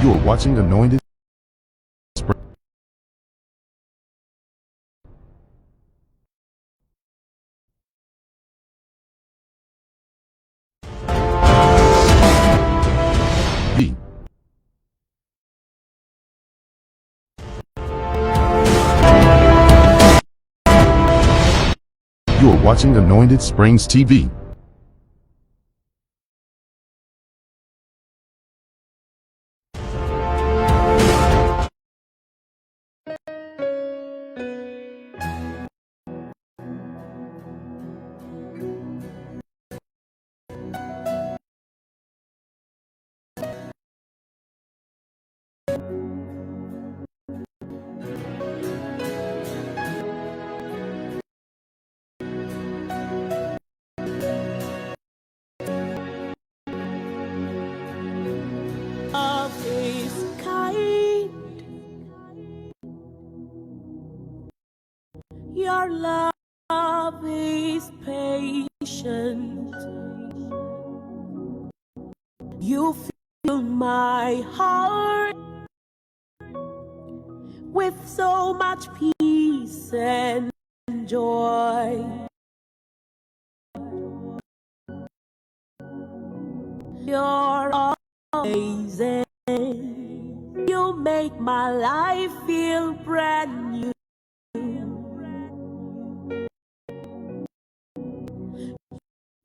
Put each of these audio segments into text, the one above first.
You're watching Anointed. You're watching Anointed Springs TV. Love is kind. Your love is patient. You fill my heart with so much peace and joy. You're amazing. You make my life feel brand new.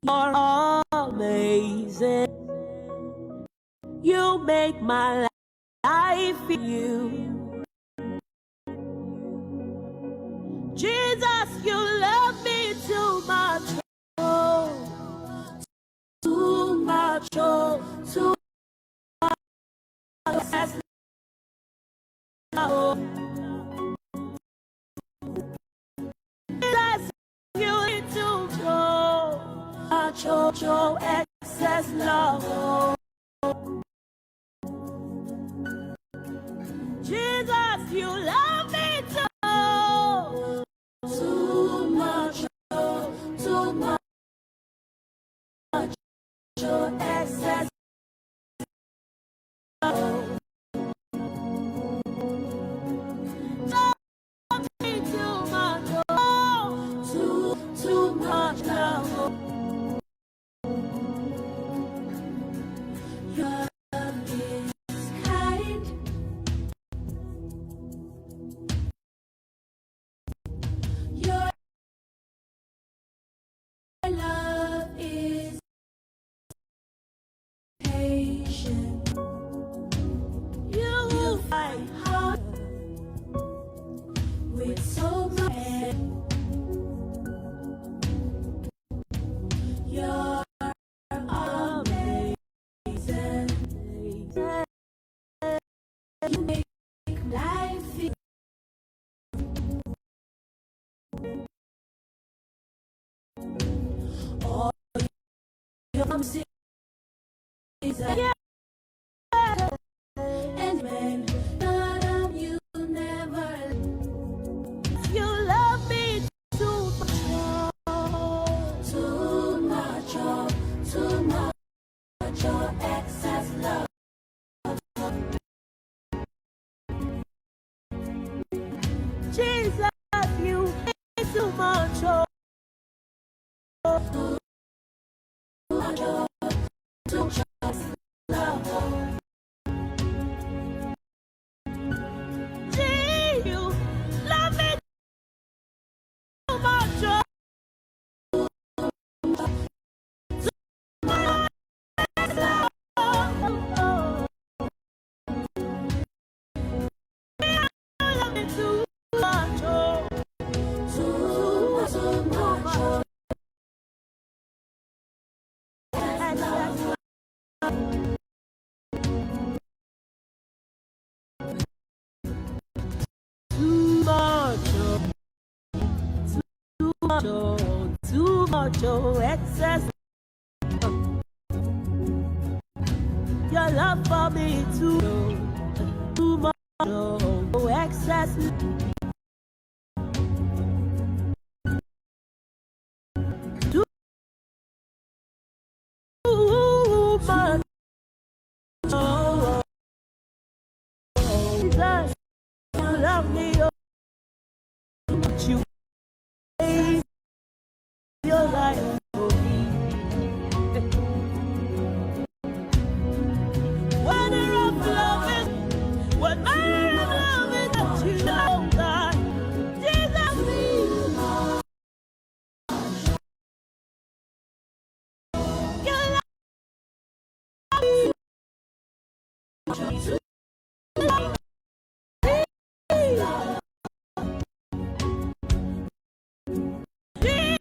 You're amazing. You make my life feel you. Jesus, you love me too much. Oh, too much. Oh, too much. Oh, Jesus, you need to show excess love. Jesus, you love me too much, too much, your excess love. Love me too much, too much love. Your love is kind. Your love is patient. You fight hard with so much. You're amazing. You make life feel. All your seasons, yeah. And when you never, you love me too much, too much, too much, your excess love. Jesus, you make too much, too much, too much love. Jesus, you love me too much, too much love. You love me too much, too much, too much. Too much, excess. Your love for me too much, excess. Jesus, you love me, oh, you gave your life for me. Wonder of love is, what manner of love is that you know, God. Jesus, me, you love me,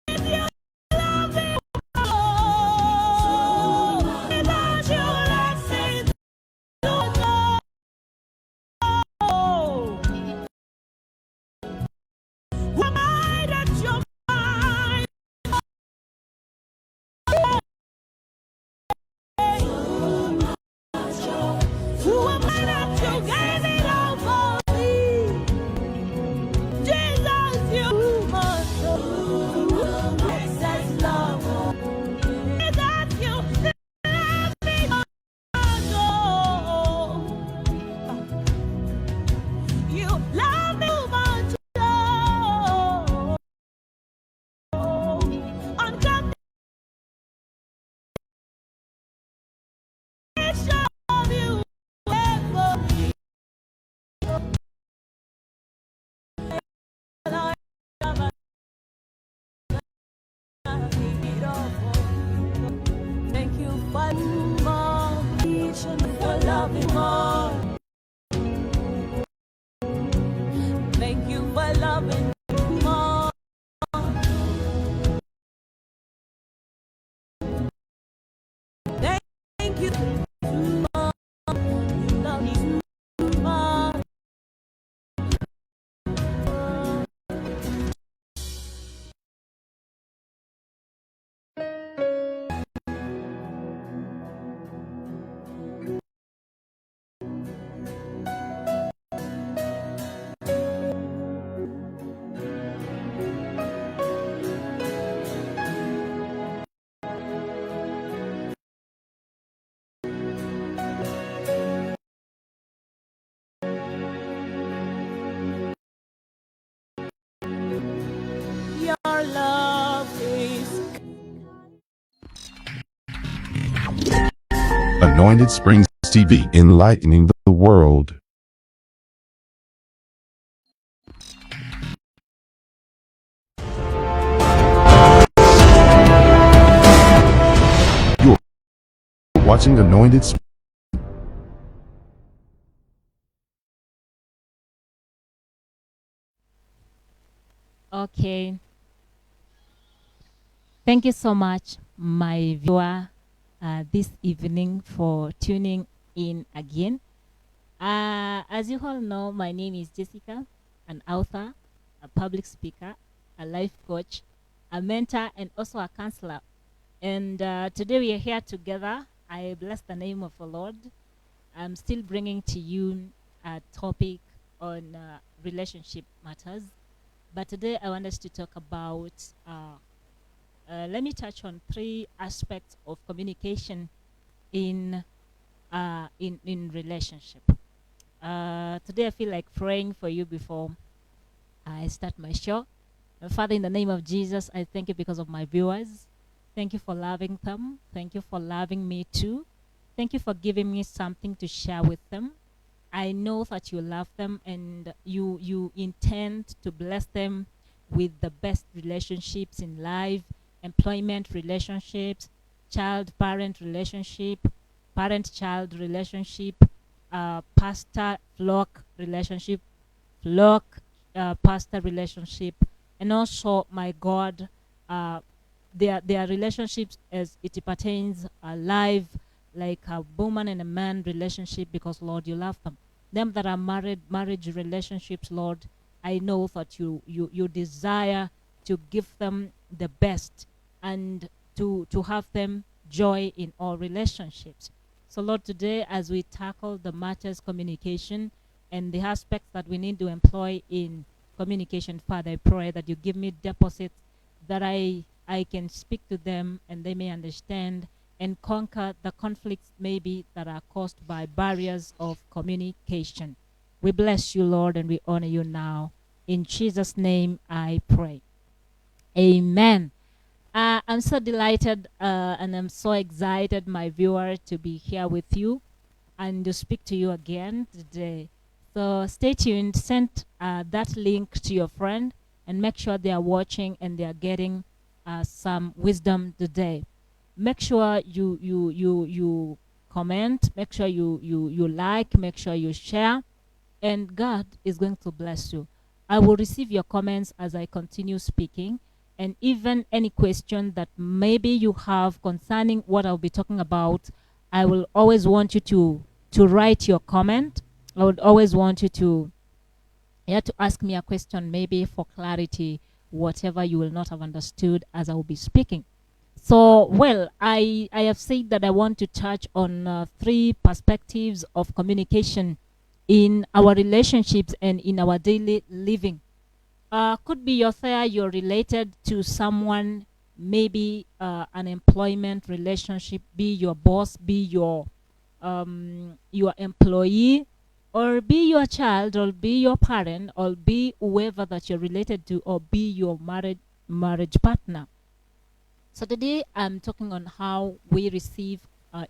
you love me, oh, without you, let's say, you know. Who am I that you're mine? Who am I that you gave it all for me? Jesus, you must know. That's love. Jesus, you love me. Oh, you love me too much. Oh, unconditional love you ever. And I never need of. Thank you for more, for loving more. Thank you for loving more. Thank you more. You love me more. Your love is Anointed Springs TV, enlightening the world. You're watching Anointed Springs. Okay. Thank you so much, my viewer, this evening for tuning in again. As you all know, my name is Jessicah, an author, a public speaker, a life coach, a mentor, and also a counselor. And today we are here together. I bless the name of the Lord. I'm still bringing to you a topic on relationship matters. But today I want us to talk about, let me touch on 3 aspects of communication in relationship. Today I feel like praying for you before I start my show. Father, in the name of Jesus, I thank you because of my viewers. Thank you for loving them. Thank you for loving me too. Thank you for giving me something to share with them. I know that you love them and you intend to bless them with the best relationships in life, employment relationships, child-parent relationship, parent-child relationship, pastor-flock relationship, flock pastor relationship, and also, my God, their relationships as it pertains live, like a woman and a man relationship, because Lord, you love them that are married, marriage relationships, Lord, I know that you desire to give them the best and to have them joy in all relationships. So Lord, today as we tackle the matters communication and the aspects that we need to employ in communication, Father, I pray that you give me deposits that I can speak to them and they may understand and conquer the conflicts maybe that are caused by barriers of communication. We bless you, Lord, and we honor you now. In Jesus' name I pray. Amen. I'm so delighted and I'm so excited, my viewer, to be here with you and to speak to you again today. So stay tuned, send that link to your friend and make sure they are watching and they are getting some wisdom today. Make sure you comment, make sure you like, make sure you share, and God is going to bless you. I will receive your comments as I continue speaking, and even any question that maybe you have concerning what I'll be talking about. I will always want you to write your comment. I would always want you to ask me a question, maybe for clarity, whatever you will not have understood as I will be speaking. So, well, I have said that I want to touch on 3 perspectives of communication in our relationships and in our daily living. Could be you're related to someone, maybe an employment relationship, be your boss, be your employee, or be your child, or be your parent, or be whoever that you're related to, or be your marriage partner. So today I'm talking on how we receive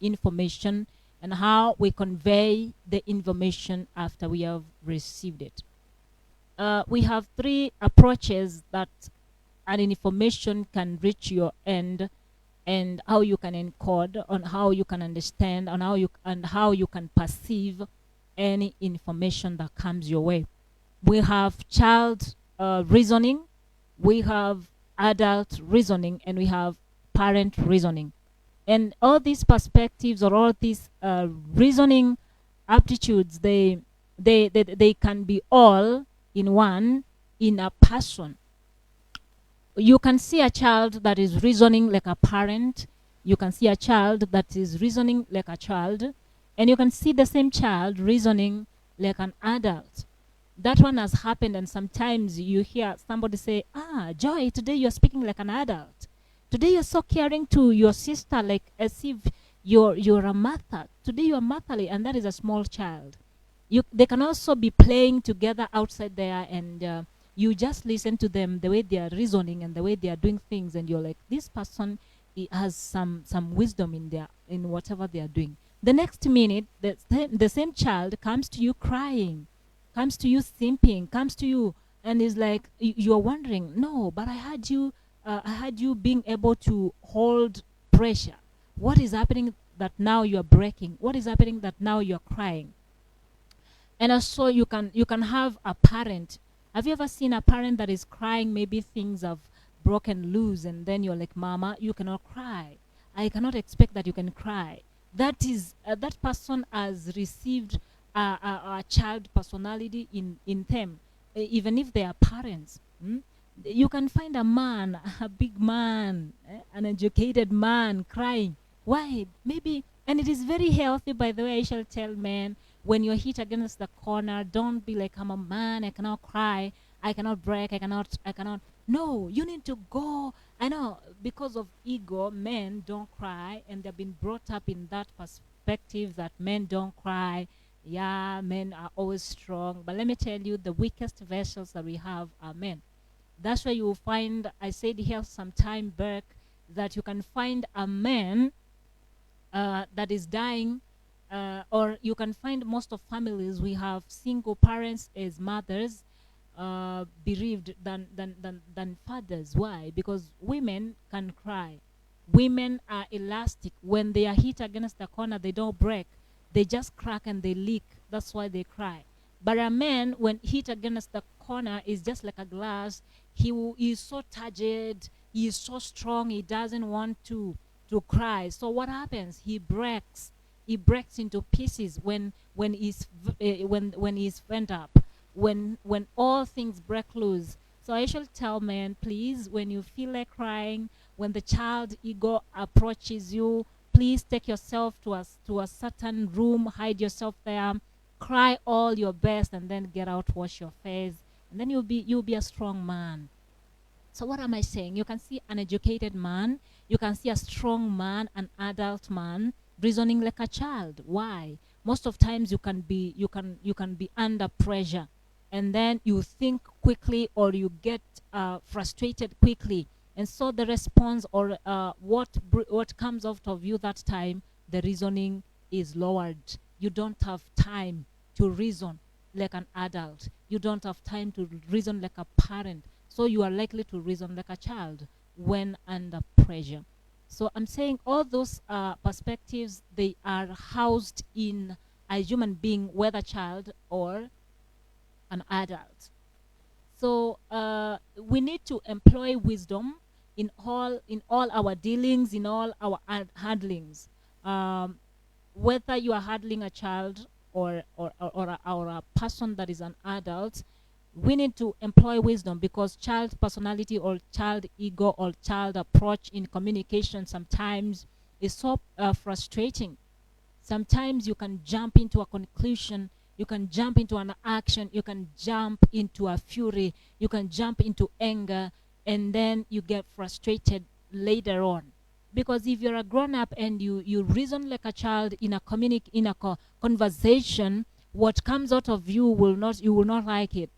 information and how we convey the information after we have received it. We have 3 approaches that an information can reach your end, and how you can encode, on how you can understand, on how you can perceive any information that comes your way. We have child reasoning, we have adult reasoning, and we have parent reasoning. And all these perspectives, or all these reasoning aptitudes, they can be all in one, in a person. You can see a child that is reasoning like a parent, you can see a child that is reasoning like a child, and you can see the same child reasoning like an adult. That one has happened, and sometimes you hear somebody say, Joy, today you're speaking like an adult. Today you're so caring to your sister, like as if you're a mother. Today you're motherly, and that is a small child. They can also be playing together outside there, and you just listen to them, the way they are reasoning and the way they are doing things, and you're like, this person has some wisdom in whatever they are doing. The next minute, the same child comes to you crying, comes to you simping, comes to you and is like, you're wondering, no, but I had you being able to hold pressure. What is happening that now you're breaking? What is happening that now you're crying? And also you can have a parent. Have you ever seen a parent that is crying? Maybe things have broken loose, and then you're like, Mama, you cannot cry. I cannot expect that you can cry. That is that person has received a child personality in them, even if they are parents. You can find a man, a big man, an educated man crying. Why? Maybe, and it is very healthy, by the way. I shall tell men, when you're hit against the corner, don't be like, I'm a man, I cannot cry, I cannot break, I cannot. No, you need to go. I know, because of ego, men don't cry, and they've been brought up in that perspective that men don't cry. Yeah, men are always strong. But let me tell you, the weakest vessels that we have are men. That's why you will find, I said here some time back, that you can find a man that is dying, or you can find most of families, we have single parents as mothers, bereaved than fathers. Why? Because women can cry. Women are elastic. When they are hit against the corner, they don't break. They just crack and they leak. That's why they cry. But a man, when hit against the corner, is just like a glass. He is so turgid. He is so strong. He doesn't want to cry. So what happens? He breaks. He breaks into pieces when he's bent up. When all things break loose. So I shall tell men, please, when you feel like crying, when the child ego approaches you, please take yourself to a certain room, hide yourself there, cry all your best, and then get out, wash your face, and then you'll be a strong man. So what am I saying? You can see an educated man, you can see a strong man, an adult man, reasoning like a child. Why? Most of times you can be under pressure, and then you think quickly, or you get frustrated quickly, and so the response, or what comes out of you that time, the reasoning is lowered. You don't have time to reason like an adult. You don't have time to reason like a parent. So you are likely to reason like a child when under pressure. So I'm saying all those perspectives, they are housed in a human being, whether child or an adult. So we need to employ wisdom in all our dealings, in all our handlings. Whether you are handling a child or a person that is an adult, we need to employ wisdom, because child personality or child ego or child approach in communication sometimes is so frustrating. Sometimes you can jump into a conclusion, you can jump into an action, you can jump into a fury, you can jump into anger, and then you get frustrated later on. Because if you're a grown up and you reason like a child in a conversation, what comes out of you will not like it.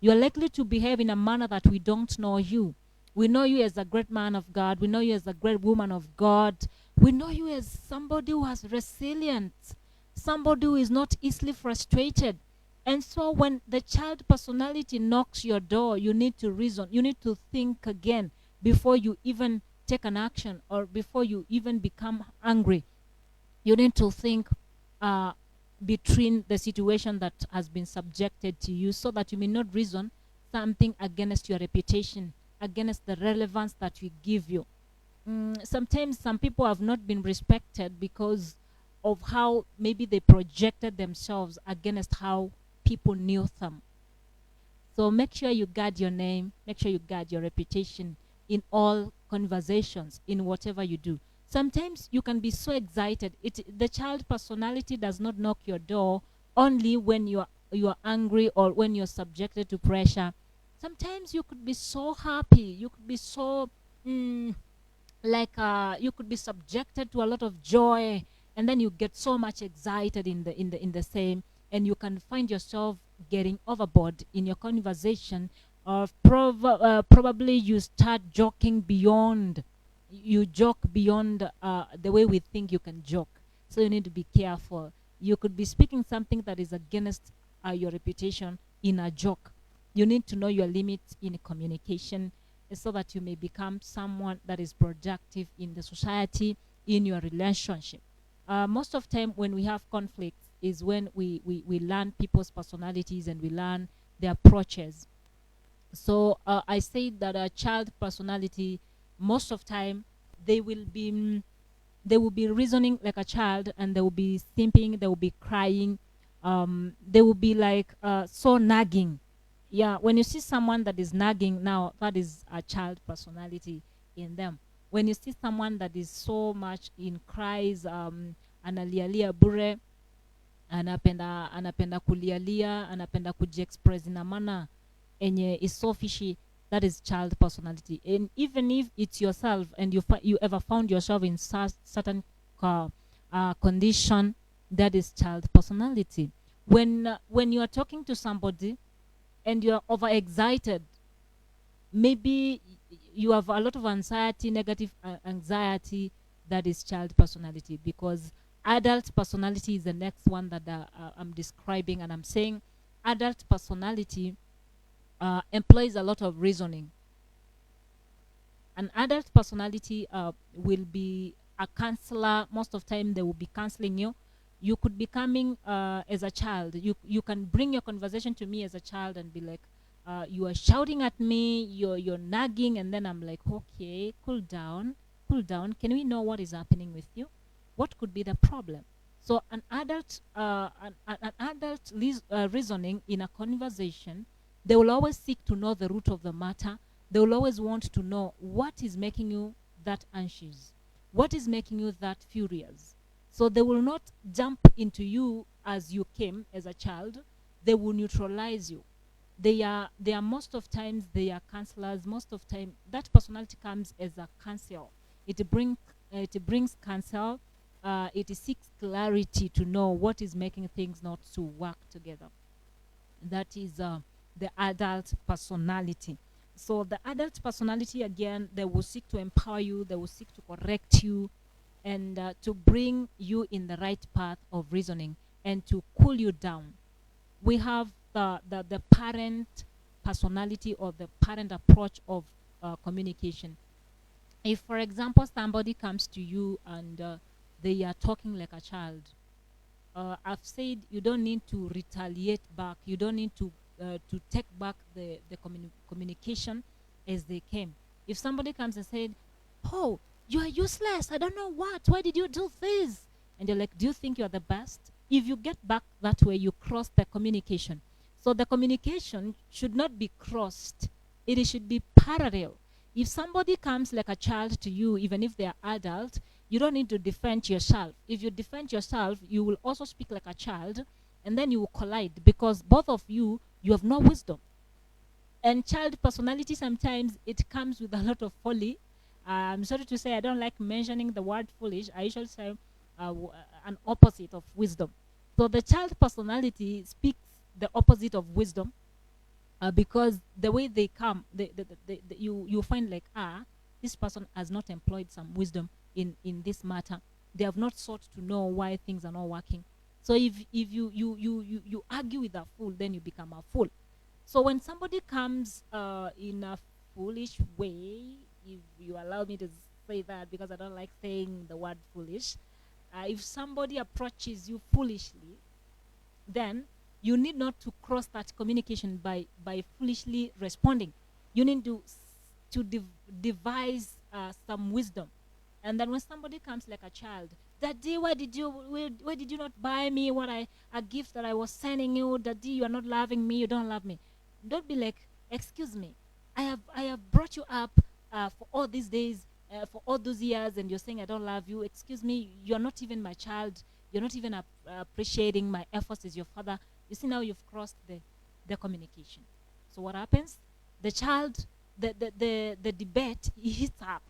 You're likely to behave in a manner that we don't know you. We know you as a great man of God. We know you as a great woman of God. We know you as somebody who has resilience, somebody who is not easily frustrated. And so when the child personality knocks your door, you need to reason. You need to think again before you even take an action, or before you even become angry. You need to think between the situation that has been subjected to you, so that you may not reason something against your reputation, against the relevance that we give you. Sometimes some people have not been respected because of how maybe they projected themselves against how people knew them. So make sure you guard your name, make sure you guard your reputation in all conversations, in whatever you do. Sometimes you can be so excited. The child personality does not knock your door only when you are angry or when you're subjected to pressure. Sometimes you could be so happy, you could be so you could be subjected to a lot of joy, and then you get so much excited in the same, and you can find yourself getting overboard in your conversation, or probably you start joking beyond. You joke beyond the way we think you can joke. So you need to be careful. You could be speaking something that is against your reputation in a joke. You need to know your limits in communication, so that you may become someone that is productive in the society, in your relationship. Most of the time when we have conflicts is when we learn people's personalities, and we learn their approaches. So I say that a child personality, most of time, they will be reasoning like a child, and they will be simping, they will be crying, they will be like so nagging. Yeah, when you see someone that is nagging, now that is a child personality in them. When you see someone that is so much in cries, analialia bure, anapenda kulialia, anapenda kujiexpress in a manner enye is so fishy, that is child personality. And even if it's yourself, and you ever found yourself in certain condition, that is child personality. When you are talking to somebody and you're overexcited, maybe you have a lot of anxiety, negative anxiety, that is child personality. Because adult personality is the next one that I'm describing, and I'm saying adult personality employs a lot of reasoning. An adult personality will be a counselor. Most of the time they will be counseling you. You could be coming as a child. You can bring your conversation to me as a child and be like, you are shouting at me, you're nagging, and then I'm like, okay, cool down. Can we know what is happening with you? What could be the problem? So an adult reasoning in a conversation, they will always seek to know the root of the matter. They will always want to know what is making you that anxious, what is making you that furious. So they will not jump into you as you came as a child. They will neutralize you. They are most of times, they are counselors. Most of time that personality comes as a counsel. It brings counsel. it seeks clarity to know what is making things not to work together. That is the adult personality. So the adult personality, again, they will seek to empower you, they will seek to correct you, and to bring you in the right path of reasoning and to cool you down. We have the parent personality or the parent approach of communication. If, for example, somebody comes to you and they are talking like a child, I've said you don't need to retaliate back. You don't need to take back the communication as they came. If somebody comes and said, "Oh, you are useless. I don't know what. Why did you do this?" And you're like, "Do you think you're the best?" If you get back that way, you cross the communication. So the communication should not be crossed. It should be parallel. If somebody comes like a child to you, even if they are adult, you don't need to defend yourself. If you defend yourself, you will also speak like a child, and then you will collide because both of you have no wisdom. And child personality, sometimes it comes with a lot of folly. I'm sorry to say, I don't like mentioning the word foolish. I usually say an opposite of wisdom. So the child personality speaks the opposite of wisdom, because the way they come, you find like, this person has not employed some wisdom in this matter. They have not sought to know why things are not working. So if you argue with a fool, then you become a fool. So when somebody comes in a foolish way, if you allow me to say that, because I don't like saying the word foolish, if somebody approaches you foolishly, then you need not to cross that communication by foolishly responding. You need to devise some wisdom. And then when somebody comes like a child, "Daddy, why did you not buy me a gift that I was sending you? Daddy, you are not loving me. You don't love me." Don't be like, "Excuse me, I have brought you up for all these days, for all those years, and you're saying I don't love you. Excuse me, you're not even my child. You're not even appreciating my efforts as your father." You see, now you've crossed the communication. So what happens? The child, the debate, it heats up.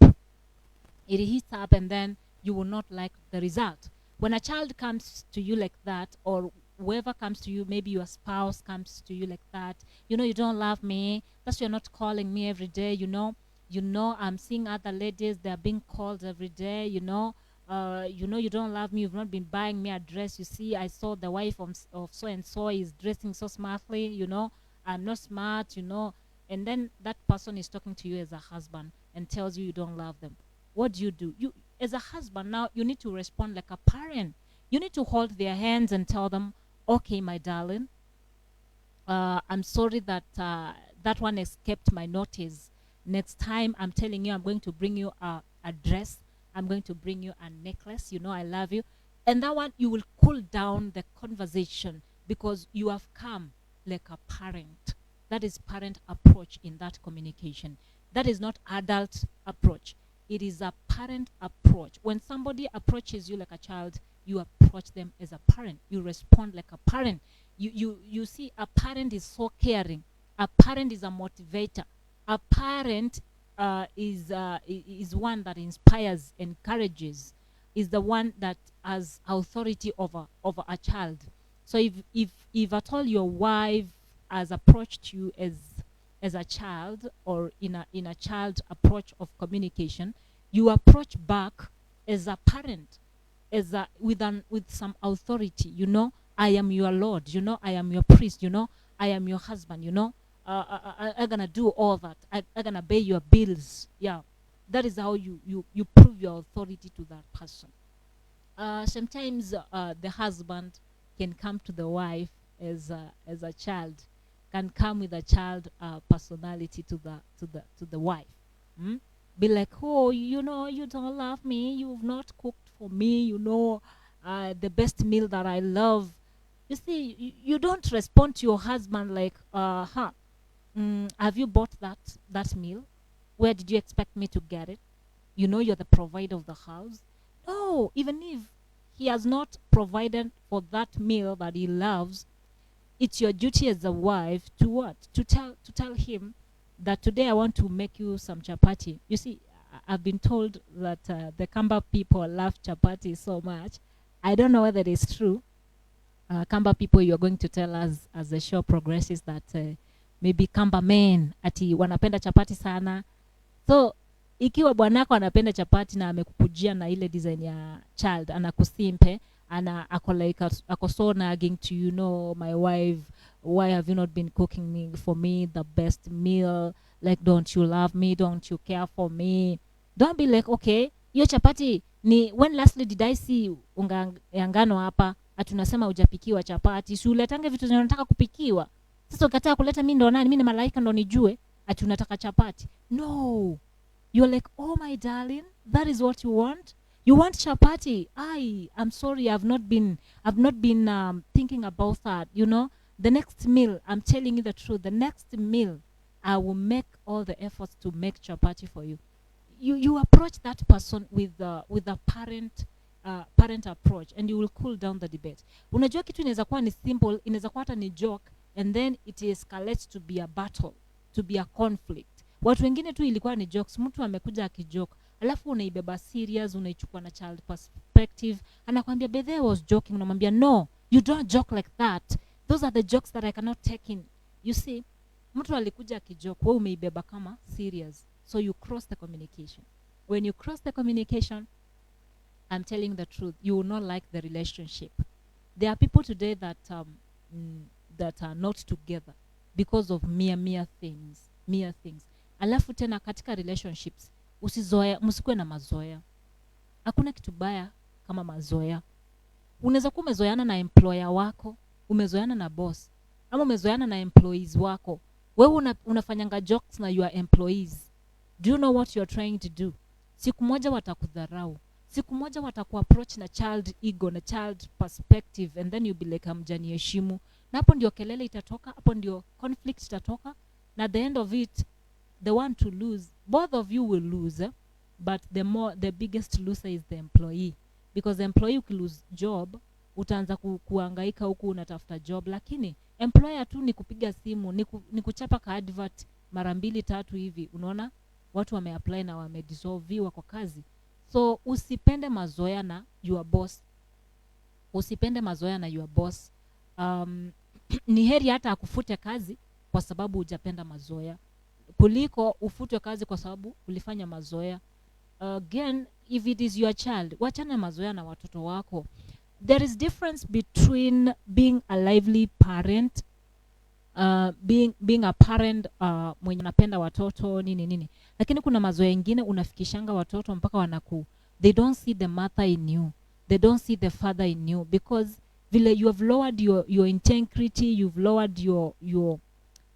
It heats up, and then you will not like the result. When a child comes to you like that, or whoever comes to you, maybe your spouse comes to you like that, "You don't love me. That's why you're not calling me every day. I'm seeing other ladies, they're being called every day. You don't love me. You've not been buying me a dress. You see, I saw the wife of so and so is dressing so smartly. I'm not smart. And then that person is talking to you as a husband and tells you don't love them. What do? You, as a husband, now you need to respond like a parent. You need to hold their hands and tell them, "Okay, my darling, I'm sorry that that one escaped my notice. Next time, I'm telling you, I'm going to bring you a dress. I'm going to bring you a necklace. I love you." And that one, you will cool down the conversation because you have come like a parent. That is parent approach in that communication. That is not adult approach. It is a parent approach. When somebody approaches you like a child, you approach them as a parent. You respond like a parent. You see, a parent is so caring. A parent is a motivator. A parent is one that inspires, encourages, is the one that has authority over a child. So if at all your wife has approached you as a child, or in a child approach of communication, you approach back as a parent, with some authority. "I am your Lord. I am your priest. I am your husband. I'm gonna do all that. I'm gonna pay your bills." Yeah, that is how you prove your authority to that person. Sometimes the husband can come to the wife as a child, can come with a child personality to the wife. Be like, "Oh, you don't love me. You've not cooked for me. The best meal that I love." You see, you don't respond to your husband like, "Have you bought that meal? Where did you expect me to get it? You're the provider of the house." No, even if he has not provided for that meal that he loves, it's your duty as a wife to what? To tell him that today I want to make you some chapati. You see, I've been told that the Kamba people love chapati so much. I don't know whether it's true. Kamba people, you're going to tell us as the show progresses that maybe Kamba men ati wanapenda chapati sana. So ikiwa bwanako anapenda chapati na amekukujia na ile design ya child, anakusimpe, ana ako like ako so nagging to you, know, my wife, why have you not been cooking me for me the best meal? Like, don't you love me? Don't you care for me? Don't be like, okay, hiyo chapati ni when lastly did I see unga ya ngano hapa? Atunasema hujapikiwa chapati. Si uletange vitu zinataka kupikiwa. Sasa ukataa kuleta mimi ndo nani? Mimi ni malaika ndo nijue ati unataka chapati. No. You're like, oh my darling, that is what you want? You want chapati? I'm sorry, I've not been thinking about that. You know, the next meal, I'm telling you the truth, the next meal, I will make all the efforts to make chapati for you. You approach that person with a parent approach, and you will cool down the debate. Unajua kitu inaweza kuwa ni simple, inaweza kuwa hata ni joke, and then it escalates to be a battle, to be a conflict. Watu wengine tu ilikuwa ni jokes, mtu amekuja akijoke, alafu unaibeba serious, unaichukua na child perspective, anakuambia bethe was joking, unamwambia no, you don't joke like that. Those are the jokes that I cannot take in. You see, mtu alikuja akijoke, wewe umeibeba kama serious. So you cross the communication. When you cross the communication, I'm telling the truth, you will not like the relationship. There are people today that that are not together because of mere things. Alafu tena katika relationships, msikuwe na mazoea. Hakuna kitu baya kama mazoea. Unaweza kuwa umezoeana na employer wako, umezoeana na boss, ama umezoeana na employees wako. Wewe unafanyanga jokes na your employees. Do you know what you're trying to do? Siku moja watakudharau. Siku moja watakuapproach na child ego, na child perspective, and then you'll be like, hamjaniheshimu. Na hapo ndio kelele itatoka, hapo ndio conflict itatoka. Na at the end of it, the one to lose, both of you will lose, but the biggest loser is the employee, because the employee ukilose job utaanza kuhangaika huku unatafuta job, lakini employer tu ni kupiga simu, ni kuchapa ka advert mara 2-3 hivi, unaona watu wameapply na wamedissolviwa kwa kazi. So usipende mazoea na your boss. Ni heri hata akufute kazi kwa sababu hujapenda mazoea, kuliko ufutwe kazi kwa sababu ulifanya mazoea. Again, if it is your child, wachana mazoea na watoto wako. There is difference between being a lively parent, being a parent mwenye anapenda watoto nini. Lakini kuna mazoea mengine unafikishanga watoto mpaka they don't see the mother in you. They don't see the father in you, because vile you have lowered your integrity, you've lowered your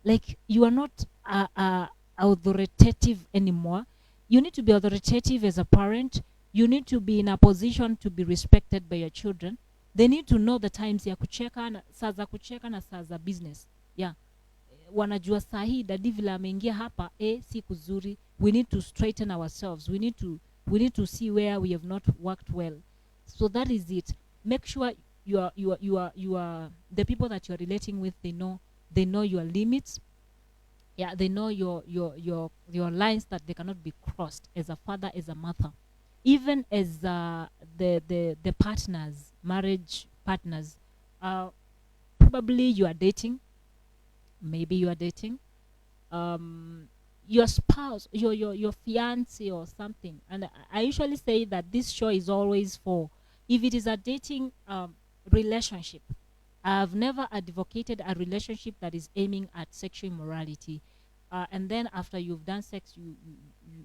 like you are not authoritative anymore. You need to be authoritative as a parent. You need to be in a position to be respected by your children. They need to know the times ya kucheka na saa za kucheka na saa za business. Yeah. Wanajua sahi dadi vile ameingia hapa si kuzuri. We need to straighten ourselves. We need to see where we have not worked well. So that is it. Make sure you are the people that you are relating with, they know your limits. Yeah, they know your lines that they cannot be crossed, as a father, as a mother, even as the partners, marriage partners. Probably you are dating. Maybe you are dating your spouse, your fiance or something. And I usually say that this show is always for, if it is a dating relationship. I've never advocated a relationship that is aiming at sexual immorality. And then after you've done sex,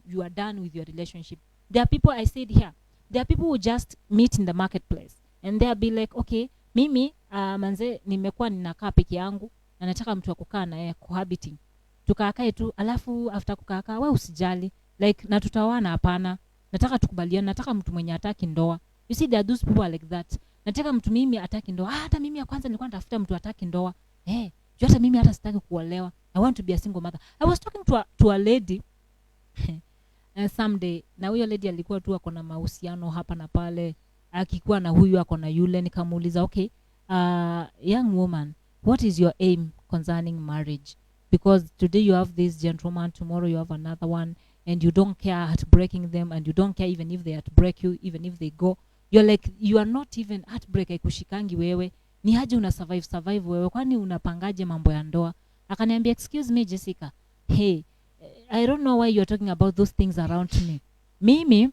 you are done with your relationship. There are people, I said here, there are people who just meet in the marketplace. And they'll be like, okay, mimi, manze, nimekuwa ninakaa peke yangu, na nataka mtu wa kukaa na yeye, cohabiting. Tukakae tu, alafu after kukaa, wewe usijali. Like, na tutaoana hapana. Nataka tukubaliane, nataka mtu mwenye hataki ndoa. You see, there are those people like that. Nataka mtu mimi hataki ndoa. Hata mimi ya kwanza nilikuwa natafuta mtu hataki ndoa. Hata mimi hata sitaki kuolewa. I want to be a single mother. I was talking to a lady someday. Na huyo lady alikuwa tu ako na mahusiano hapa na pale. Akikuwa na huyu ako na yule, nikamuuliza, okay, young woman, what is your aim concerning marriage? Because today you have this gentleman, tomorrow you have another one. and you don't care heartbreaking them, and you don't care even if they heartbreak you, even if they go. You're like, you are not even heartbreak haikushikangi wewe. Ni haje una survive wewe, kwani unapangaje mambo ya ndoa? Akaniambia, excuse me Jessica, hey, I don't know why you're talking about those things around me. Mimi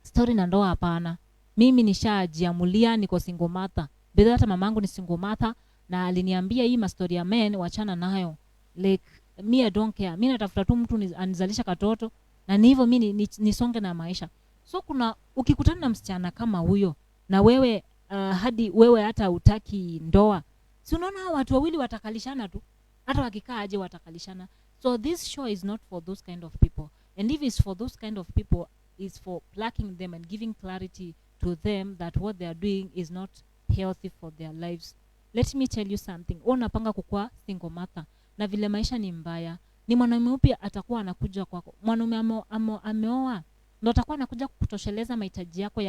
story na ndoa hapana. Mimi nishajiamulia, niko single mother. Bila hata mamangu ni single mother, na aliniambia hii mastori ya men wachana nayo. Like me I don't care. Mimi natafuta tu mtu anizalisha katoto, na ni hivyo mimi nisonge na maisha. So kuna ukikutana na msichana kama huyo na wewe hadi wewe hata utaki ndoa, si unaona watu wawili watakalishana tu, hata wakikaa aje watakalishana. So this show is not for those kind of people, and if it's for those kind of people, is for plucking them and giving clarity to them that what they are doing is not healthy for their lives. Let me tell you something. Unapanga kukua single mother na vile maisha ni mbaya, ni mwanaume upi atakuwa anakuja kwako? Mwanaume ameoa ndo atakuwa anakuja kukutosheleza mahitaji yako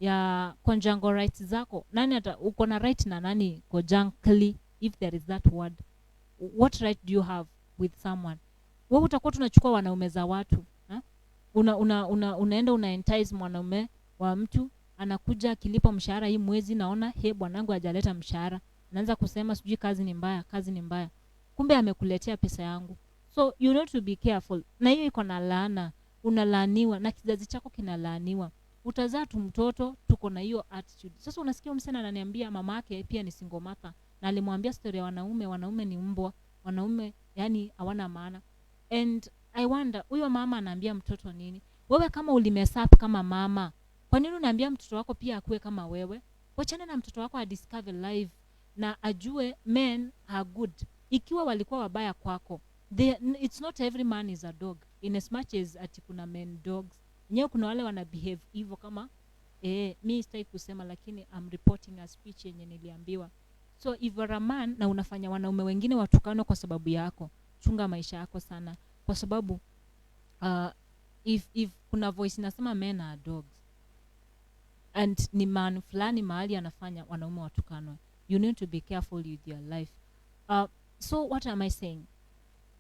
ya conjugal rights zako? Nani uko na right na nani conjugally, if there is that word? What right do you have with someone? Wewe utakuwa tunachukua wanaume za watu, ha? Unaenda una entice mwanaume wa mtu, anakuja akilipa mshahara hii mwezi, naona bwanangu hajaleta mshahara, anaanza kusema sijui kazi ni mbaya. Kumbe amekuletea pesa yangu. So you need to be careful. Na hiyo iko na laana, unalaaniwa na kizazi chako kinalaaniwa. Utazaa tu mtoto tuko na hiyo attitude. Sasa unasikia msana ananiambia mama yake pia ni single mother, na alimwambia story ya wanaume ni mbwa, wanaume yani hawana maana. And I wonder, huyo mama anaambia mtoto nini? Wewe kama ulimesap kama mama, kwa nini unaambia mtoto wako pia akue kama wewe? Wachana na mtoto wako discover life na ajue men are good. Ikiwa walikuwa wabaya kwako, it's not every man is a dog, in as much as ati kuna men dogs. Nyewe kuna wale wana behave hivyo kama mi sitaki kusema, lakini I'm reporting a speech yenye niliambiwa. So if you're a man na unafanya wanaume wengine watukano kwa sababu yako, chunga maisha yako sana, kwa sababu if kuna voice inasema men are dogs and ni man fulani mahali anafanya wanaume watukano, you need to be careful with your life. So what am I saying?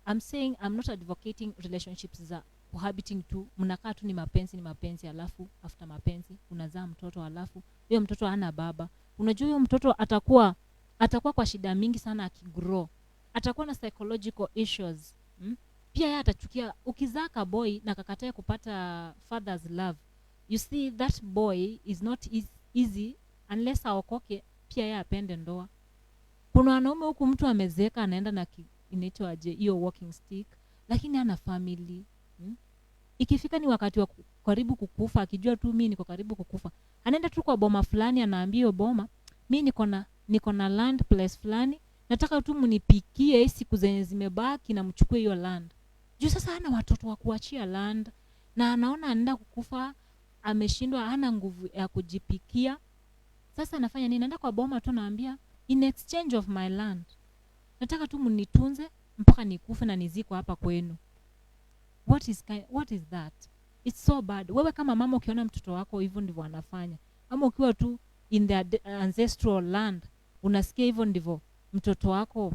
I'm saying I'm not advocating relationships za cohabiting tu, mnakaa tu ni mapenzi, alafu after mapenzi unazaa mtoto, alafu huyo mtoto hana baba. Unajua huyo mtoto atakuwa kwa shida mingi sana akigrow. Atakuwa na psychological issues. Pia yeye atachukia ukizaa ka boy na kakatae kupata father's love. You see that boy is not easy unless aokoke pia yeye apende ndoa. Kuna wanaume huku mtu amezeeka anaenda na inaitwa aje hiyo walking stick, lakini ana family. Ikifika ni wakati wa karibu kukufa, akijua tu mimi niko karibu kukufa, anaenda tu kwa boma fulani, anaambia hiyo boma, mimi niko na land place fulani, nataka tu mnipikie siku zenye zimebaki na mchukue hiyo land. Juu sasa hana watoto wa kuachia land, na anaona anaenda kukufa, ameshindwa, hana nguvu ya kujipikia. Sasa anafanya nini? Anaenda kwa boma tu anaambia, in exchange of my land, nataka tu mnitunze mpaka nikufe na niziko hapa kwenu. What is that? It's so bad. Wewe kama mama ukiona mtoto wako hivyo ndivyo anafanya, ama ukiwa tu in their ancestral land unasikia hivyo ndivyo mtoto wako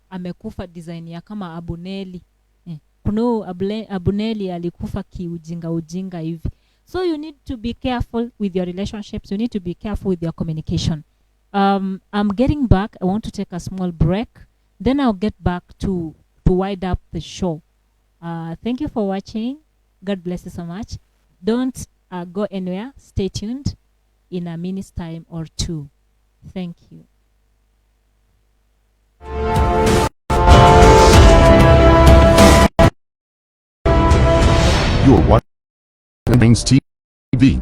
amekufa, design ya kama Abuneli. Kuna Abuneli alikufa ujinga hivi. So you need to be careful with your relationships. You need to be careful with your communication. I'm getting back. I want to take a small break. Then I'll get back to wind up the show. Thank you for watching. God bless you so much. Don't go anywhere. Stay tuned in a minute's time or two. Thank you. You're watching Springs TV.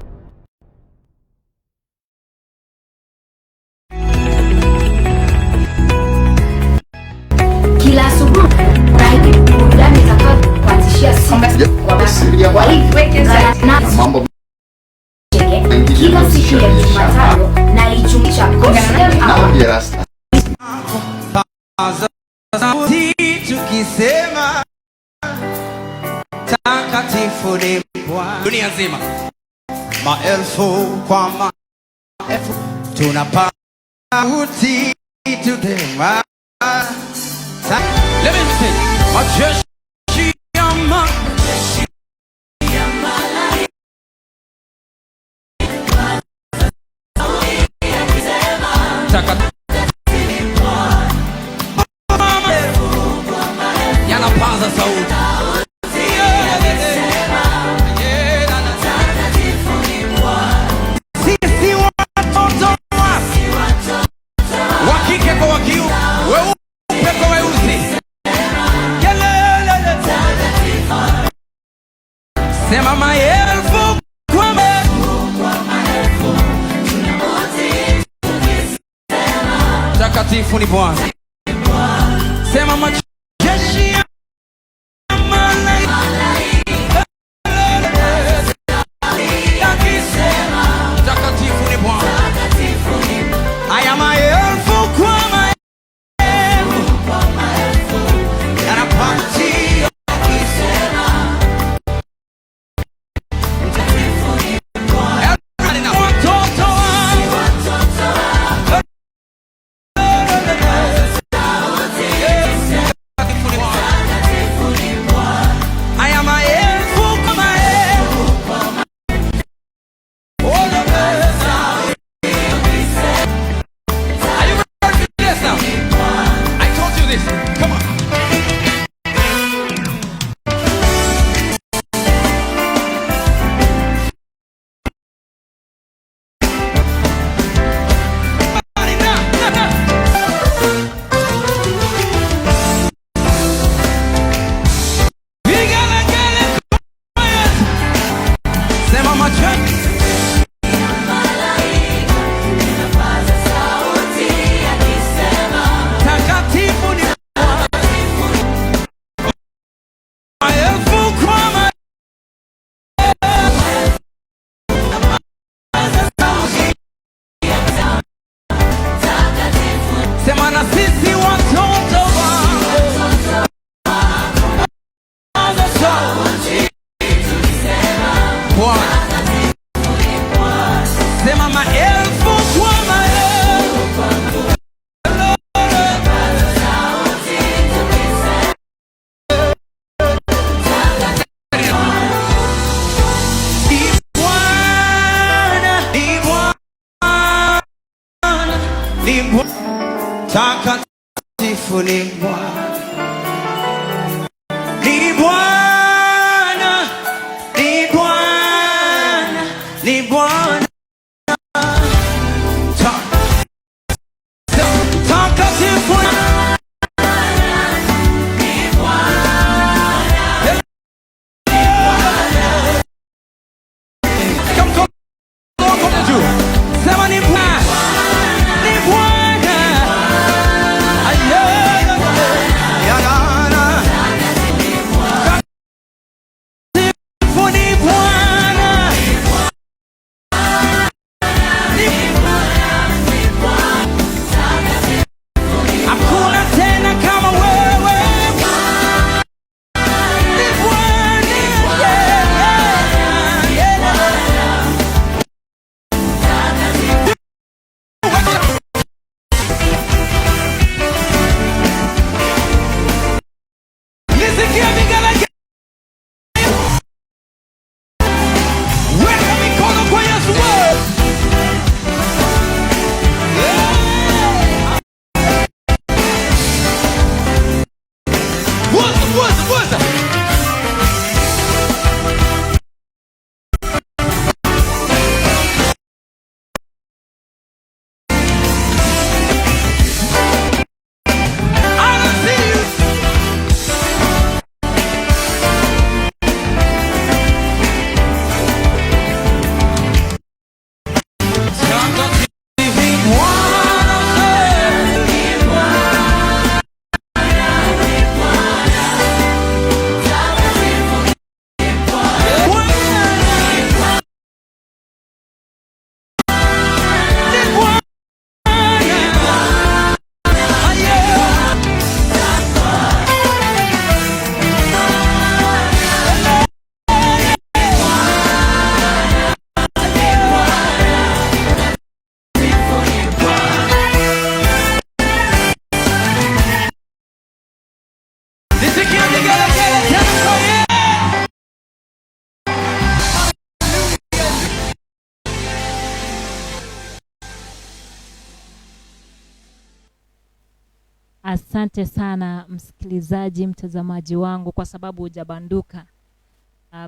Kila asubuhi na burudani itakayokuanzishia siku kwa hivyo na mambo kila siku ya Jumatano na Ijumaa tukisema takatifu ni Bwana. Dunia nzima maelfu kwa maelfu tunapaa sauti tukisema. Let me sing. Majeshi ya Sema maelfu kwa maelfu, takatifu ni Bwana. Sema majeshi ya malaika yakisema takatifu ni Bwana. Haya maelfu kwa maelfu yanapatia yakisema takatifu ni Bwana. Watoto wangu haya maelfu kwa maelfu. Are you ready for this now? I told you this. Come on. Sema majeshi takatifu ni maelfu kwa maelfu. Sema na sisi watoto wako Bwana. Sema maelfu kwa maelfu. Ni Bwana, ni Bwana, ni Bwana. Takatifu ni Bwana. Ni Bwana, ni Bwana, ni Bwana. Takatifu ni Come juu. Sema ni Bwana, ni Bwana. Ayana. Takatifu ni Bwana. Hakuna tena kama wewe. Ni Bwana. Nisikie vigelegele. Weka mikono kwa Yesu wewe. Woza. I don't see you. Takatifu ni Nisikie vigelegele tena kwa Yesu. Asante sana msikilizaji, mtazamaji wangu, kwa sababu hujabanduka.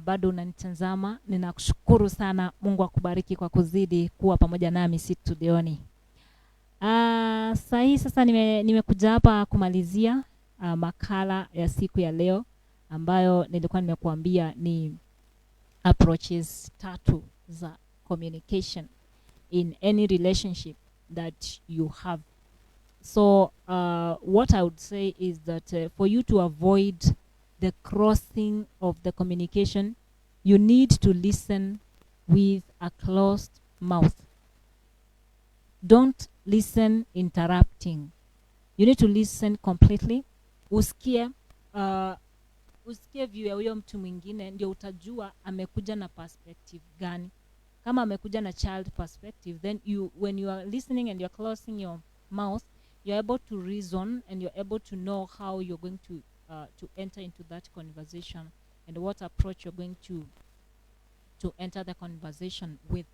Bado unanitazama. Ninakushukuru sana. Mungu akubariki kwa kuzidi kuwa pamoja nami studioni. Sasa nimekuja hapa kumalizia makala ya siku ya leo ambayo nilikuwa nimekuambia ni approaches tatu za communication in any relationship that you have. So what I would say is that for you to avoid the crossing of the communication, you need to listen with a closed mouth. Don't listen interrupting. You need to listen completely. Usikie view ya huyo mtu mwingine, ndio utajua amekuja na perspective gani. Kama amekuja na child perspective, then when you are listening and you're closing your mouth, you're able to reason and you're able to know how you're going to enter into that conversation and what approach you're going to enter the conversation with.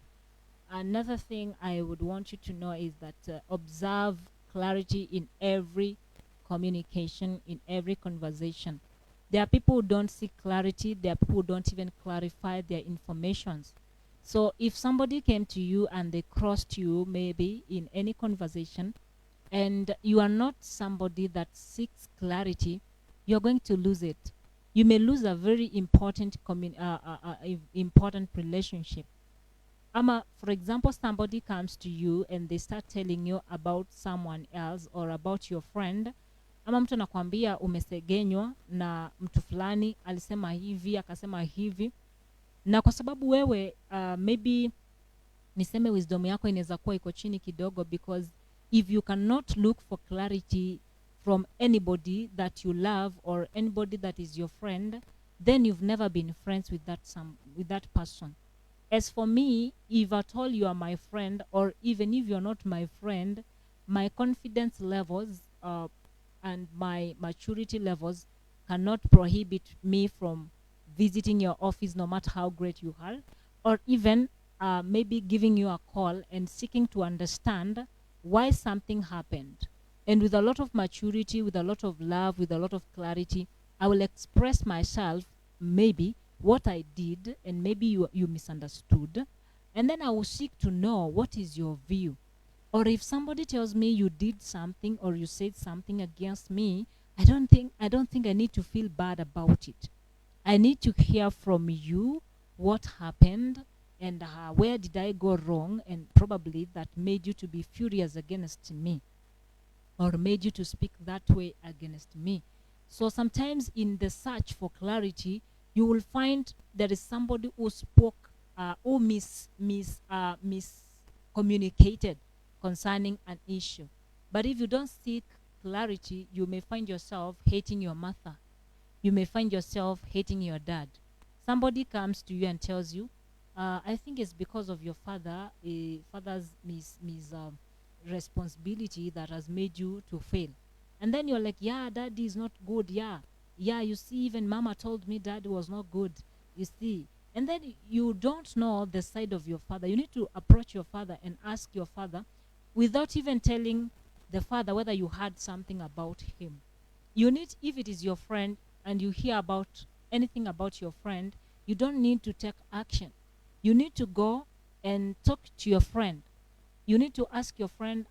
Another thing I would want you to know is that observe clarity in every communication, in every conversation. There are people who don't seek clarity. There are people who don't even clarify their informations. So if somebody came to you and they crossed you maybe in any conversation, and you are not somebody that seeks clarity, you're going to lose it. You may lose a very important important relationship. For example, somebody comes to you and they start telling you about someone else or about your friend. Ama mtu anakuambia umesegenywa na mtu fulani, alisema hivi, akasema hivi. Na kwa sababu wewe maybe niseme wisdom yako inaweza kuwa iko chini kidogo, because if you cannot look for clarity from anybody that you love or anybody that is your friend, then you've never been friends with that person. As for me, if at all you are my friend, or even if you're not my friend, my confidence levels and my maturity levels cannot prohibit me from visiting your office no matter how great you are, or even maybe giving you a call and seeking to understand why something happened. And with a lot of maturity, with a lot of love, with a lot of clarity, I will express myself, maybe what I did, and maybe you misunderstood, and then I will seek to know what is your view. Or if somebody tells me you did something or you said something against me, I don't think I need to feel bad about it. I need to hear from you what happened and where did I go wrong, and probably that made you to be furious against me or made you to speak that way against me. So sometimes in the search for clarity, you will find there is somebody who spoke, who miscommunicated concerning an issue. But if you don't seek clarity, you may find yourself hating your mother. You may find yourself hating your dad. Somebody comes to you and tells you, I think it's because of your father's responsibility that has made you to fail. And then you're like, yeah, daddy is not good. Yeah, you see, even mama told me daddy was not good. You see. And then you don't know the side of your father. You need to approach your father and ask your father without even telling the father whether you heard something about him. You need, if it is your friend and you hear about anything about your friend, you don't need to take action. You need to go and talk to your friend. You need to ask your friend,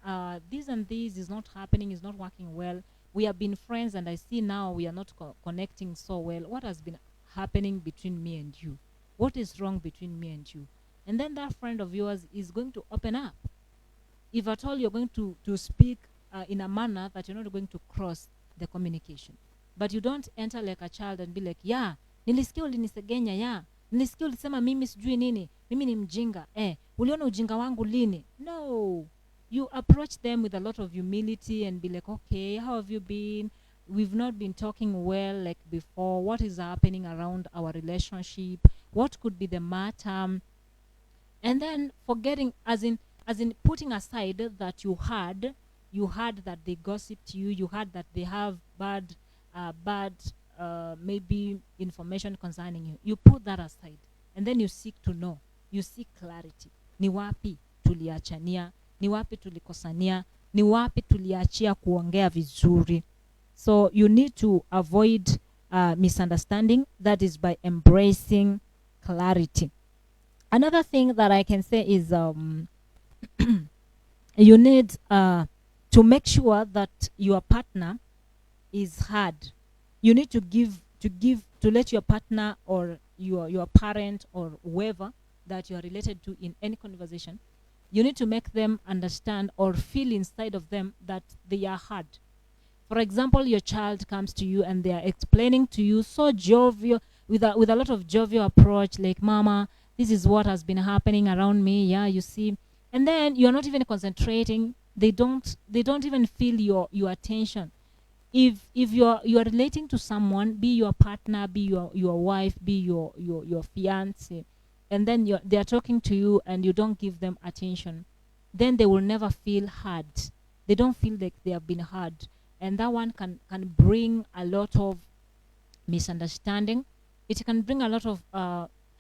this and this is not happening, is not working well. We have been friends and I see now we are not connecting so well. What has been happening between me and you? What is wrong between me and you? And then that friend of yours is going to open up. If at all you're going to speak in a manner that you're not going to cross the communication. But you don't enter like a child and be like, yeah, nilisikia ulinisegenya, yeah, nilisikia ulisema mimi sijui nini, mimi ni mjinga, uliona ujinga wangu lini? No. You approach them with a lot of humility and be like, okay, how have you been? We've not been talking well like before. What is happening around our relationship? What could be the matter? And then forgetting, as in putting aside that you heard that they gossiped you, you heard that they have bad maybe information concerning you. You put that aside and then you seek to know. You seek clarity. Ni wapi tuliachania? Ni wapi tulikosania? Ni wapi tuliachia kuongea vizuri? So you need to avoid misunderstanding. That is by embracing clarity. Another thing that I can say is you need to make sure that your partner is heard. You need to let your partner or your parent or whoever that you are related to in any conversation, you need to make them understand or feel inside of them that they are heard. For example, your child comes to you and they are explaining to you so jovial, with a lot of jovial approach, like, Mama, this is what has been happening around me. Yeah, you see. And then you're not even concentrating. They don't even feel your attention. If you are relating to someone, be your partner, be your wife, be your fiance, and then they are talking to you and you don't give them attention, then they will never feel heard. They don't feel like they have been heard. And that one can bring a lot of misunderstanding. It can bring a lot of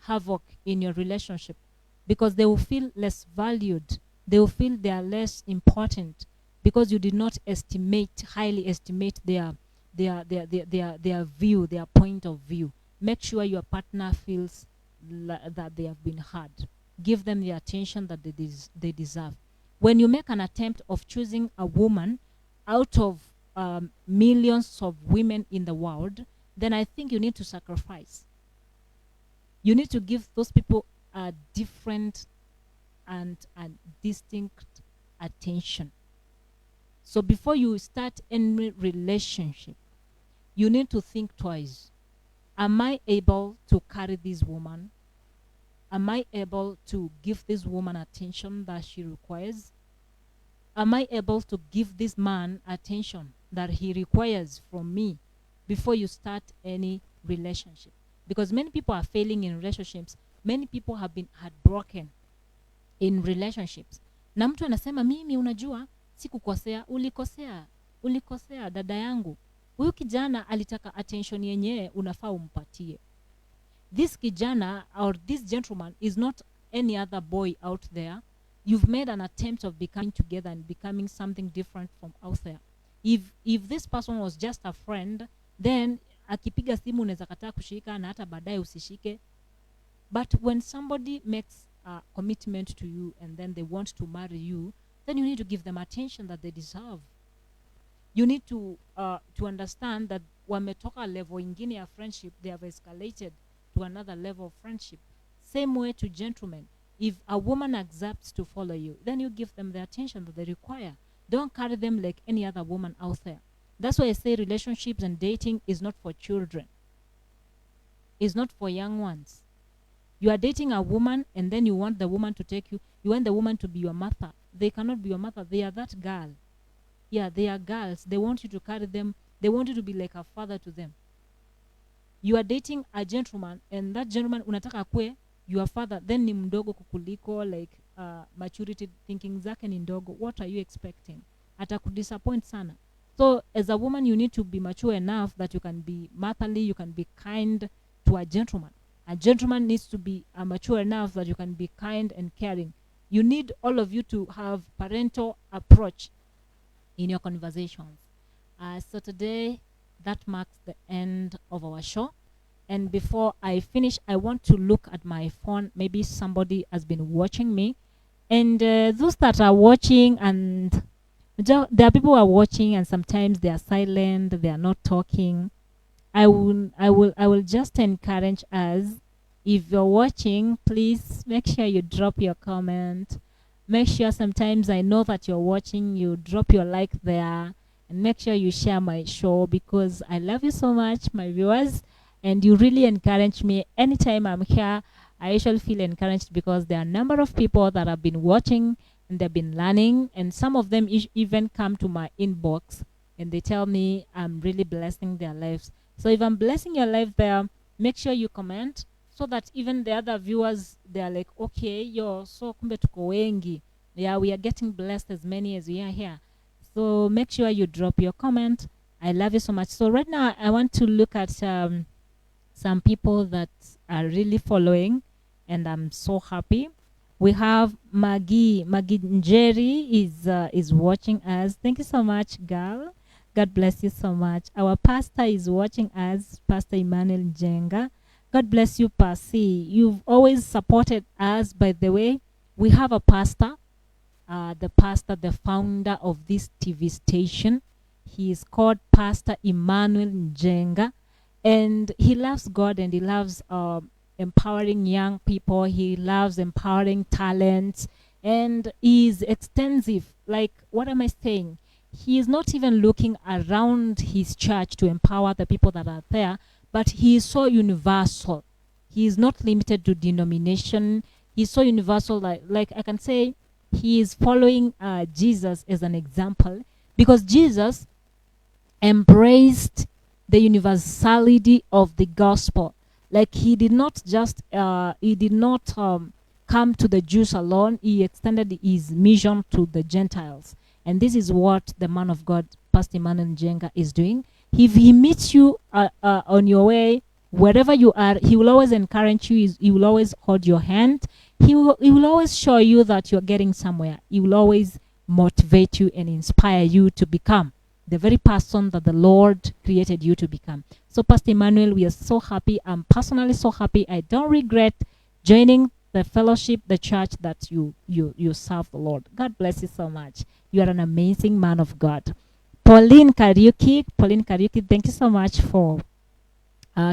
havoc in your relationship, because they will feel less valued. They will feel they are less important because you did not highly estimate their view, their point of view. Make sure your partner feels that they have been heard. Give them the attention that they deserve. When you make an attempt of choosing a woman out of millions of women in the world, then I think you need to sacrifice. You need to give those people a different and a distinct attention. So before you start any relationship, you need to think twice. Am I able to carry this woman? Am I able to give this woman attention that she requires? Am I able to give this man attention that he requires from me before you start any relationship? Because many people are failing in relationships. Many people have been heartbroken in relationships. Na mtu anasema, mimi unajua sikukosea. Ulikosea dada yangu. Huyu kijana alitaka attention yenyewe unafaa umpatie. This kijana or this gentleman is not any other boy out there. You've made an attempt of becoming together and becoming something different from out there. If this person was just a friend, then akipiga simu unaweza kataa kushika na hata baadaye usishike. But when somebody makes a commitment to you and then they want to marry you, then you need to give them attention that they deserve. You need to understand that wametoka level ingine ya friendship, they have escalated to another level of friendship. Same way to gentlemen. If a woman accepts to follow you, then you give them the attention that they require. Don't carry them like any other woman out there. That's why I say relationships and dating is not for children. It's not for young ones. You are dating a woman and then you want the woman to take you. You want the woman to be your mother. They cannot be your mother. They are that girl. Yeah, they are girls. They want you to carry them. They want you to be like a father to them. You are dating a gentleman and that gentleman unataka kwe your father, then ni mdogo kukuliko, like maturity thinking zake ni ndogo. What are you expecting? Atakudisappoint sana. So as a woman, you need to be mature enough that you can be motherly, you can be kind to a gentleman. A gentleman needs to be mature enough that you can be kind and caring. You need all of you to have parental approach in your conversations. So today, that marks the end of our show. And before I finish, I want to look at my phone. Maybe somebody has been watching me. And those that are watching, and there are people who are watching and sometimes they are silent, they are not talking. I will just encourage us, if you're watching, please make sure you drop your comment. Make sure, sometimes I know that you're watching, you drop your like there, and make sure you share my show, because I love you so much, my viewers, and you really encourage me. Anytime I'm here, I usually feel encouraged because there are a number of people that have been watching and they've been learning, and some of them even come to my inbox and they tell me I'm really blessing their lives. So if I'm blessing your life there, make sure you comment, so that even the other viewers, they're like, okay, yo, so kumbe tuko wengi. Yeah, we are getting blessed as many as we are here. So make sure you drop your comment. I love you so much. So right now, I want to look at some people that are really following, and I'm so happy. We have Maggie Njeri is watching us. Thank you so much, girl. God bless you so much. Our pastor is watching us, Pastor Emmanuel Njenga. God bless you, Pasi. You've always supported us. By the way, we have a pastor, the founder of this TV station. He is called Pastor Emmanuel Njenga, and he loves God and he loves empowering young people. He loves empowering talents, and is extensive. Like, what am I saying? He is not even looking around his church to empower the people that are there, but he is so universal. He is not limited to denomination. He's so universal, like I can say he is following Jesus as an example, because Jesus embraced the universality of the gospel. Like, he did not just come to the Jews alone. He extended his mission to the Gentiles. And this is what the man of God, Pastor Emmanuel Njenga, is doing. If he meets you on your way, wherever you are, he will always encourage you. He will always hold your hand. He will always show you that you're getting somewhere. He will always motivate you and inspire you to become the very person that the Lord created you to become. So, Pastor Emmanuel, we are so happy. I'm personally so happy. I don't regret joining the fellowship, the church that you serve the Lord. God bless you so much. You are an amazing man of God. Pauline Kariuki, thank you so much for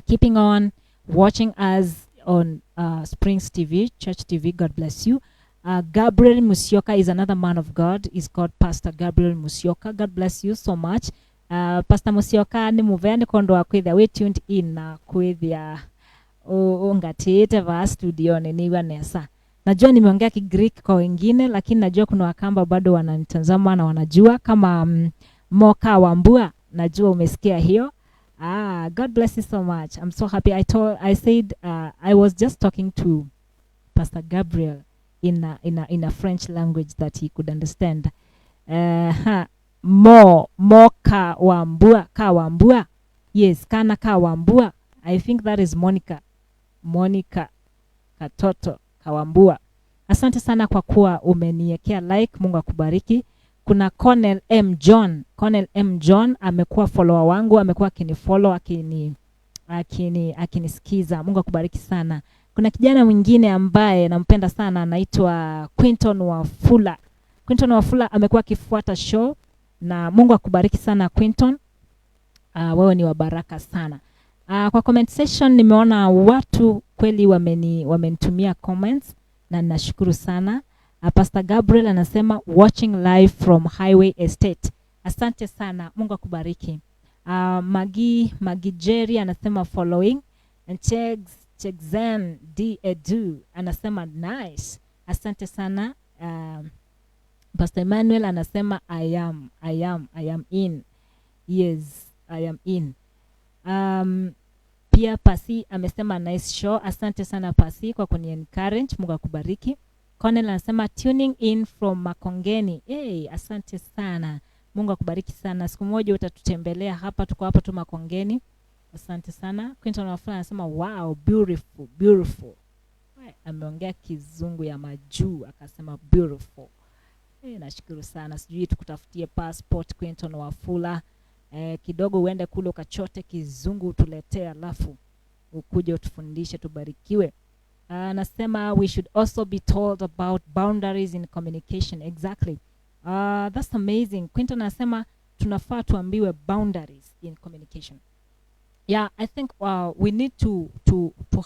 keeping on watching us on Springs TV, Church TV. God bless you. Gabriel Musyoka is another man of God. He's called Pastor Gabriel Musyoka. God bless you so much. Pastor Musyoka ni muveni kondo wa kwithia we tuned in na kwithia ungatite va studio niwa nesa. Najua nimeongea Kigreek kwa wengine, lakini najua kuna wakamba bado wananitazama na wanajua kama Moka Wambua. Najua umesikia hiyo. God bless you so much. I'm so happy. I said I was just talking to Pastor Gabriel in a French language that he could understand. Moka Wambua. Yes, Kana Kawambua. I think that is Monica Katoto Kawambua. Asante sana kwa kuwa umeniekea like. Mungu akubariki. Kuna Cornel M John amekuwa follower wangu, amekuwa akinifollow, akinisikiza. Mungu akubariki sana. Kuna kijana mwingine ambaye nampenda sana, anaitwa Quinton Wafula amekuwa akifuata show, na Mungu akubariki sana Quinton. Wewe ni wa baraka sana. Kwa comment section nimeona watu kweli wamenitumia comments na ninashukuru sana. Pastor Gabriel anasema watching live from Highway Estate. Asante sana. Mungu akubariki. Magi Jerry anasema following. And Chegzen D Edu anasema nice. Asante sana. Pastor Emmanuel anasema I am in. Yes, I am in. Pia Pasi amesema nice show. Asante sana Pasi kwa kuni-encourage. Mungu akubariki. Cornel anasema tuning in from Makongeni. Asante sana. Mungu akubariki sana. Siku moja utatutembelea hapa, tuko hapa tu Makongeni. Asante sana. Quinton Wafula anasema wow, beautiful. Ameongea kizungu ya majuu akasema beautiful. Nashukuru sana. Sijui tukutafutie passport Quinton Wafula. Kidogo uende kule ukachote kizungu utuletee, alafu ukuje utufundishe, tubarikiwe. Anasema we should also be told about boundaries in communication. Exactly. That's amazing. Quinton anasema tunafaa tuambiwe boundaries in communication. Yeah, I think we need to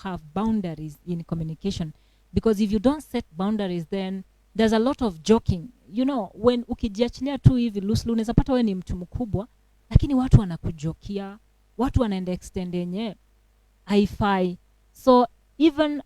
have boundaries in communication, because if you don't set boundaries, then there's a lot of joking. You know, when ukijiachilia tu hivi loosely, unaweza pata wewe ni mtu mkubwa, lakini watu wanakujokia, watu wanaenda extend yenye haifai. So even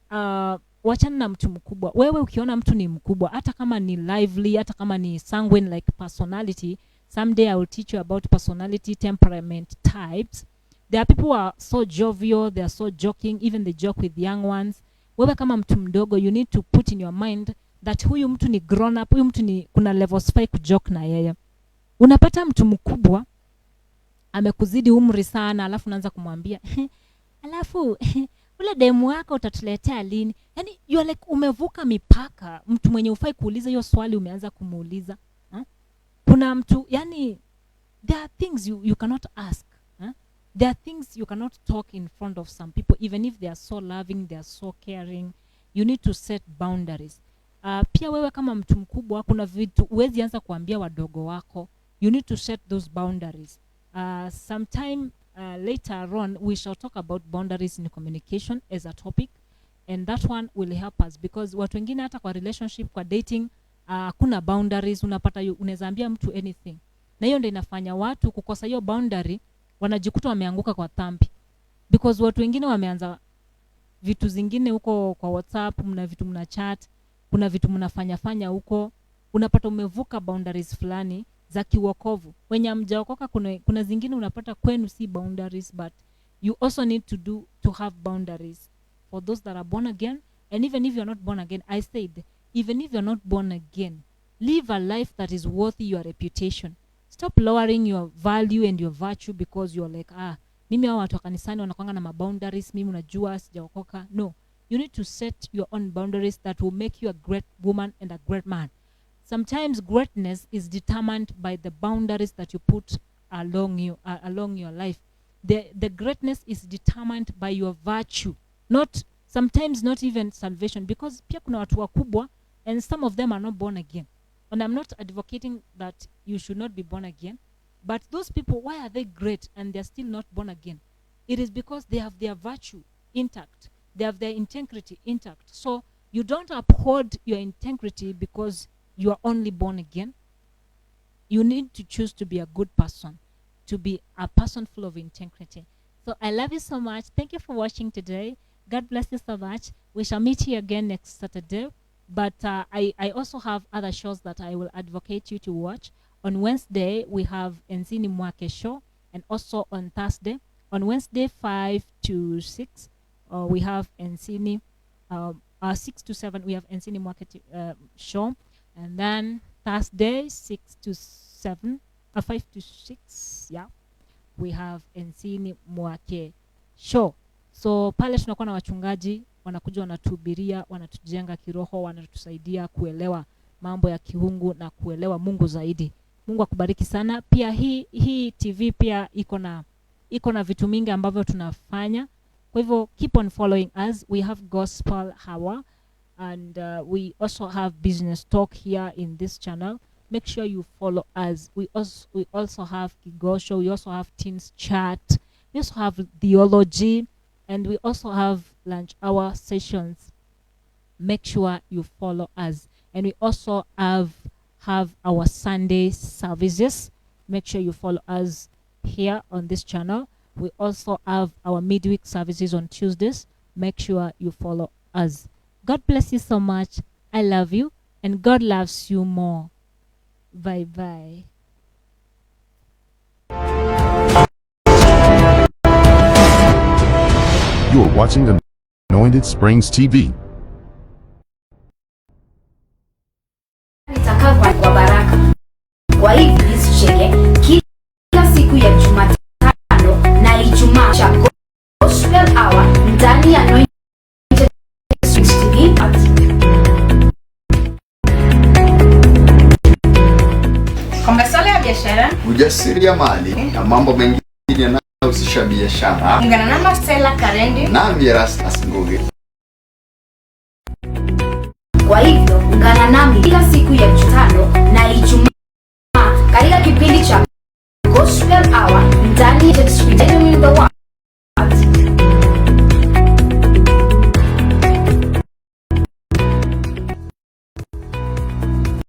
wachana na mtu mkubwa. Wewe ukiona mtu ni mkubwa, hata kama ni lively, hata kama ni sanguine like personality, someday I will teach you about personality temperament types. There are people who are so jovial, they are so joking, even they joke with young ones. Wewe kama mtu mdogo, you need to put in your mind that huyu mtu ni grown up, huyu mtu ni kuna levels 5 kujoke na yeye. Unapata mtu mkubwa amekuzidi umri sana, alafu unaanza kumwambia alafu ule demu wako utatuletea lini? Yani you are like umevuka mipaka. Mtu mwenye ufai kuuliza hiyo swali umeanza kumuuliza. Kuna mtu, yani there are things you cannot ask. There are things you cannot talk in front of some people, even if they are so loving, they are so caring. You need to set boundaries. Pia wewe kama mtu mkubwa, kuna vitu uwezi anza kuambia wadogo wako. You need to set those boundaries. Sometime later on, we shall talk about boundaries in communication as a topic. and that one will help us, because watu wengine hata kwa relationship, kwa dating, kuna boundaries. Unapata unaweza ambia mtu anything, na hiyo ndio inafanya watu kukosa hiyo boundary, wanajikuta wameanguka kwa dhambi, because watu wengine wameanza vitu zingine huko kwa WhatsApp, mna vitu mna chat, kuna vitu mnafanya huko, unapata umevuka boundaries fulani za kiwokovu. Wenye hamjaokoka, kuna zingine unapata kwenu si boundaries, but you also need to have boundaries for those that are born again. And even if you're not born again, I said, even if you're not born again, live a life that is worthy your reputation. Stop lowering your value and your virtue because you're like, mimi hao watu wa kanisani wanakuanga na boundaries, mimi unajua sijaokoka. No, you need to set your own boundaries that will make you a great woman and a great man. Sometimes greatness is determined by the boundaries that you put along your life. The greatness is determined by your virtue, sometimes not even salvation, because pia kuna watu wakubwa and some of them are not born again. And I'm not advocating that you should not be born again, but those people, why are they great and they're still not born again? It is because they have their virtue intact. They have their integrity intact. So you don't uphold your integrity because you are only born again. You need to choose to be a good person, to be a person full of integrity. So I love you so much. Thank you for watching today. God bless you so much. We shall meet here again next Saturday. But I also have other shows that I will advocate you to watch. On Wednesday, we have Enzini Mwake show. And also on Thursday, on Wednesday 5 to 6, we have Enzini, 6 to 7, we have Enzini Mwake show. And then Thursday 6 to 7, 5 to 6, yeah, we have Enzini Mwake show. So pale tunakuwa na wachungaji wanakuja, wanatuhubiria, wanatujenga kiroho, wanatusaidia kuelewa mambo ya kiungu na kuelewa Mungu zaidi. Mungu akubariki sana. Pia hii TV pia iko na vitu mingi ambavyo tunafanya. Kwa hivyo keep on following us. We have gospel hour and we also have business talk here in this channel. Make sure you follow us. We also have Kigosho, we also have teens chat, we also have theology, and we also have lunch hour sessions. Make sure you follow us. And we also have our Sunday services. Make sure you follow us here on this channel. We also have our midweek services on Tuesdays. Make sure you follow us. God bless you so much. I love you, and God loves you more. Bye bye. You are watching Anointed Springs TV. Nitakaa kwa baraka. Kwa hivyo nisicheke kila siku ya Jumatano na Ijumaa cha Gospel Hour ndani ya Anointed Springs TV. Kwa masuala ya biashara, ujasiriamali na mambo mengine yanayohusisha biashara, ungana na Marcella Karendi na Erastus Ngugi. Kwa hivyo ungana nami kila siku ya Jumatano na Ijumaa katika kipindi cha Gospel Hour ndani ya Anointed Springs TV.